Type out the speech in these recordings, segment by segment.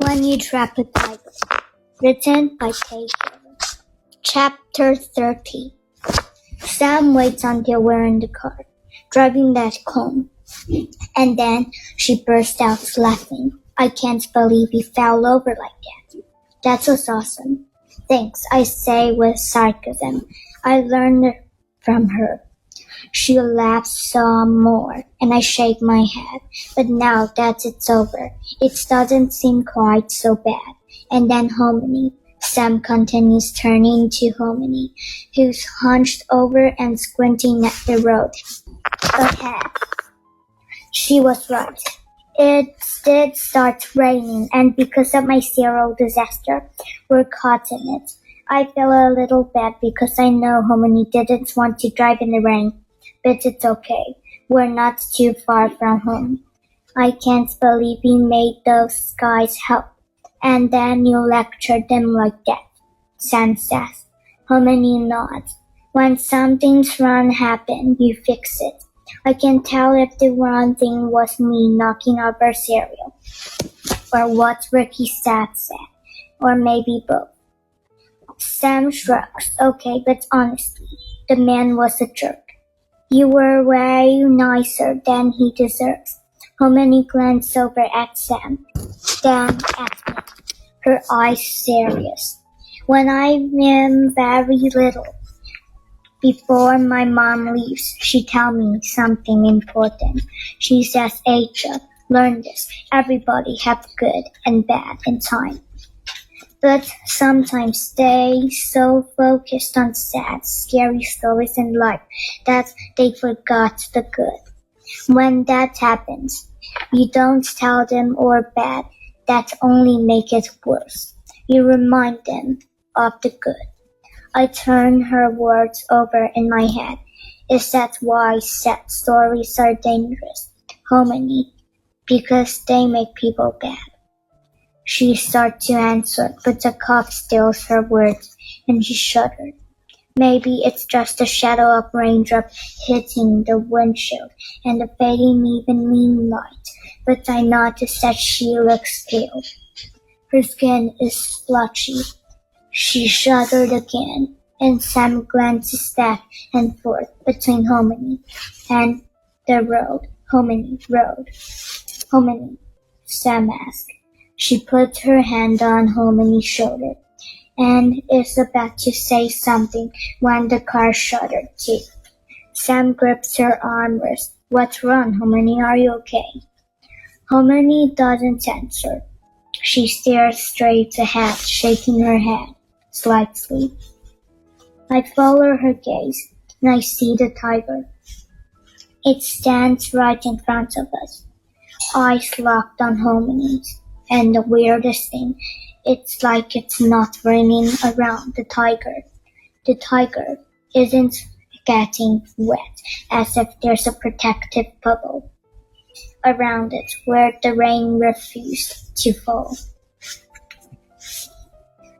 When You Trap a Tiger, written by Kay Sheridan. Chapter 30. Sam waits until we're in the car, driving back home, and then she burst out laughing. I can't believe he fell over like that. That was awesome. Thanks, I say with sarcasm. I learned from her. She laughs some more, and I shake my head. But now that it's over, it doesn't seem quite so bad. And then Hominy. Sam continues turning to Hominy, who's hunched over and squinting at the road ahead. She was right. It did start raining, and because of my zero disaster, we're caught in it. I feel a little bad because I know Hominy didn't want to drive in the rain. But it's okay. We're not too far from home. I can't believe we made those guys help. And then you lectured them like that, Sam says. Hominy nods. When something's wrong happens, you fix it. I can tell if the wrong thing was me knocking over cereal, or what Ricky said, or maybe both. Sam shrugs. Okay, but honestly, the man was a jerk. You were way nicer than he deserves. Hominy glanced over at Sam, then at me, her eyes serious. When I am very little, before my mom leaves, she tells me something important. She says, Aja, learn this. Everybody have good and bad in time. But sometimes they so focused on sad, scary stories in life that they forgot the good. When that happens, you don't tell them or bad. That only make it worse. You remind them of the good. I turn her words over in my head. Is that why sad stories are dangerous, Hominy? Because they make people bad. She starts to answer, but the cough steals her words, and she shuddered. Maybe it's just the shadow of raindrop hitting the windshield and the fading evening light, but I notice that she looks pale. Her skin is splotchy. She shuddered again, and Sam glances back and forth between Hominy and the road. Hominy, road. Hominy, Sam asked. She put her hand on Hominy's shoulder and is about to say something when the car shuddered too. Sam grips her armrest. What's wrong, Hominy? Are you okay? Hominy doesn't answer. She stares straight ahead, shaking her head slightly. I follow her gaze, and I see the tiger. It stands right in front of us, eyes locked on Hominy's. And the weirdest thing, it's like it's not raining around the tiger. The tiger isn't getting wet, as if there's a protective bubble around it where the rain refused to fall.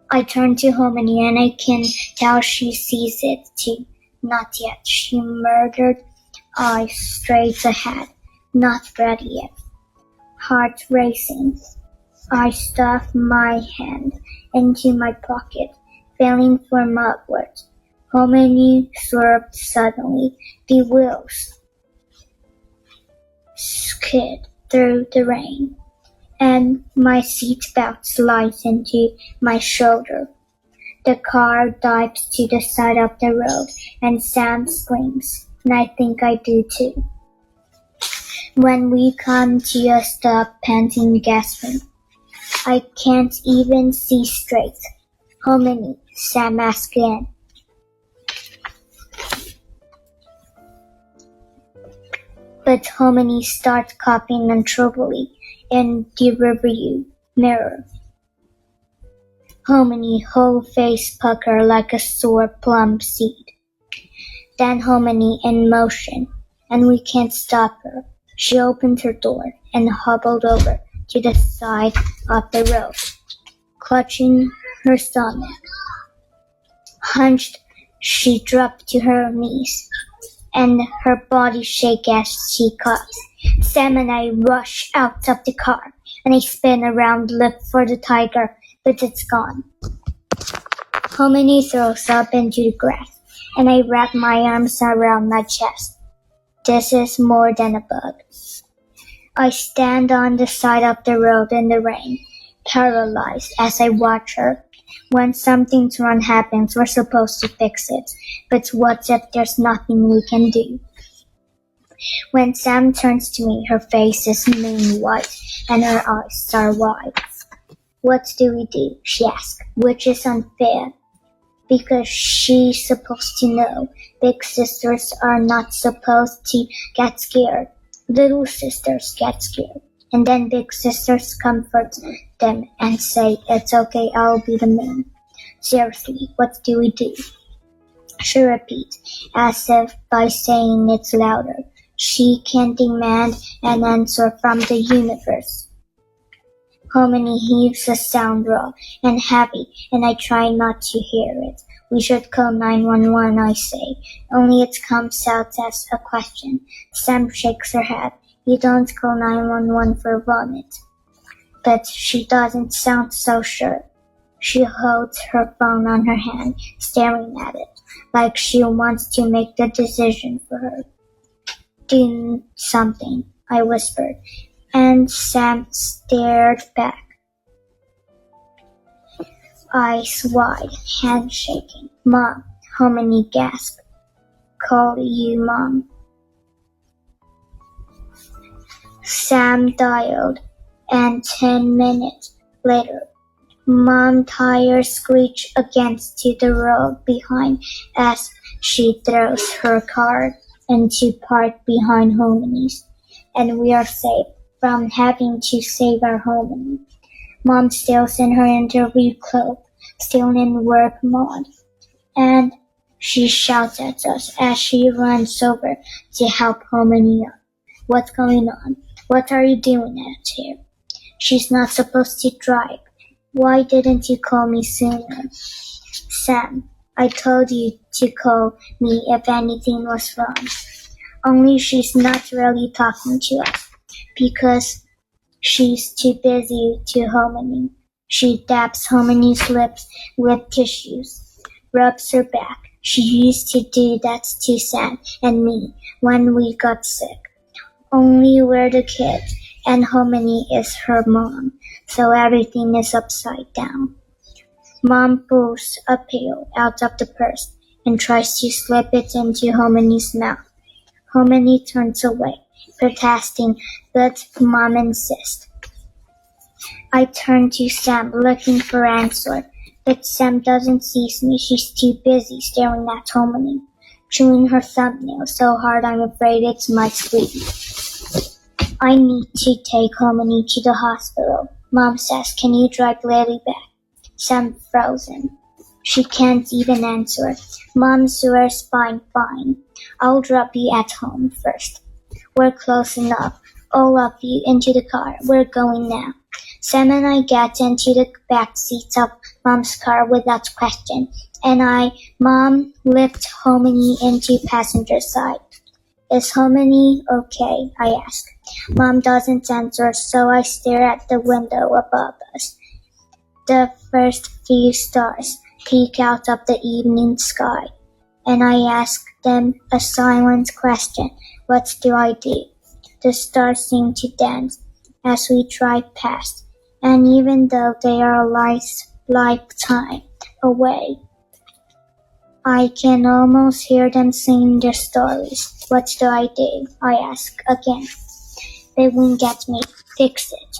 I turn to Hominy and I can tell she sees it too. Not yet. She murdered eyes straight ahead. Not ready yet. Heart racing. I stuff my hand into my pocket, feeling for mugwort. Hominy swerved suddenly. The wheels skid through the rain, and my seatbelt slides into my shoulder. The car dives to the side of the road, and Sam screams, and I think I do too. When we come to a stop, panting, gasping, I can't even see straight. Hominy, Sam asks again. But Hominy starts coughing uncontrollably in the rearview mirror. Hominy, whole face pucker like a sore plum seed. Then Hominy in motion, and we can't stop her. She opened her door and hobbled over to the side of the road, clutching her stomach. Hunched, she dropped to her knees, and her body shook as she coughs. Sam and I rush out of the car, and I spin around, look for the tiger, but it's gone. Hominy throws up into the grass, and I wrap my arms around my chest. This is more than a bug. I stand on the side of the road in the rain, paralyzed as I watch her. When something wrong happens, we're supposed to fix it, but what if there's nothing we can do? When Sam turns to me, her face is moon white and her eyes are wide. What do we do? She asks, which is unfair, because she's supposed to know. Big sisters are not supposed to get scared. Little sisters get scared. And then big sisters comfort them and say, it's okay, I'll be the man. Seriously, what do we do? She repeats, as if by saying it louder. She can demand an answer from the universe. Hominy heaves a sound raw and heavy, and I try not to hear it. We should call 911, I say, only it comes out as a question. Sam shakes her head. You don't call 911 for vomit. But she doesn't sound so sure. She holds her phone on her hand, staring at it, like she wants to make the decision for her. Do something, I whispered, and Sam stared back. Eyes wide, hand shaking. Mom, Hominy gasped. Call you Mom. Sam dialed, and 10 minutes later, Mom tires screech against the road behind as she throws her car into park behind Hominy's, and we are safe from having to save our Hominy. Mom still's in her interview clothes, still in work mode, and she shouts at us as she runs over to help Hominy up. What's going on? What are you doing out here? She's not supposed to drive. Why didn't you call me sooner? Sam, I told you to call me if anything was wrong. Only she's not really talking to us, because she's too busy to Hominy. She dabs Hominy's lips with tissues, rubs her back. She used to do that to Sam and me when we got sick. Only we're the kids, and Hominy is her mom, so everything is upside down. Mom pulls a pill out of the purse and tries to slip it into Hominy's mouth. Hominy turns away, protesting, but Mom insists. I turn to Sam, looking for answer, but Sam doesn't see me. She's too busy staring at Hominy, chewing her thumbnail so hard I'm afraid it's my squeak. I need to take Hominy to the hospital. Mom says, can you drive Lily back? Sam frozen. She can't even answer. Mom swears fine. I'll drop you at home first. We're close enough. All of you into the car. We're going now. Sam and I get into the back seats of Mom's car without question, and Mom lifts Hominy into passenger side. Is Hominy okay? I ask. Mom doesn't answer, so I stare at the window above us. The first few stars peek out of the evening sky, and I ask them a silent question. What do I do? The stars seem to dance as we drive past, and even though they are a lifetime away, I can almost hear them singing their stories. What do I do? I ask again. They won't get me. Fix it.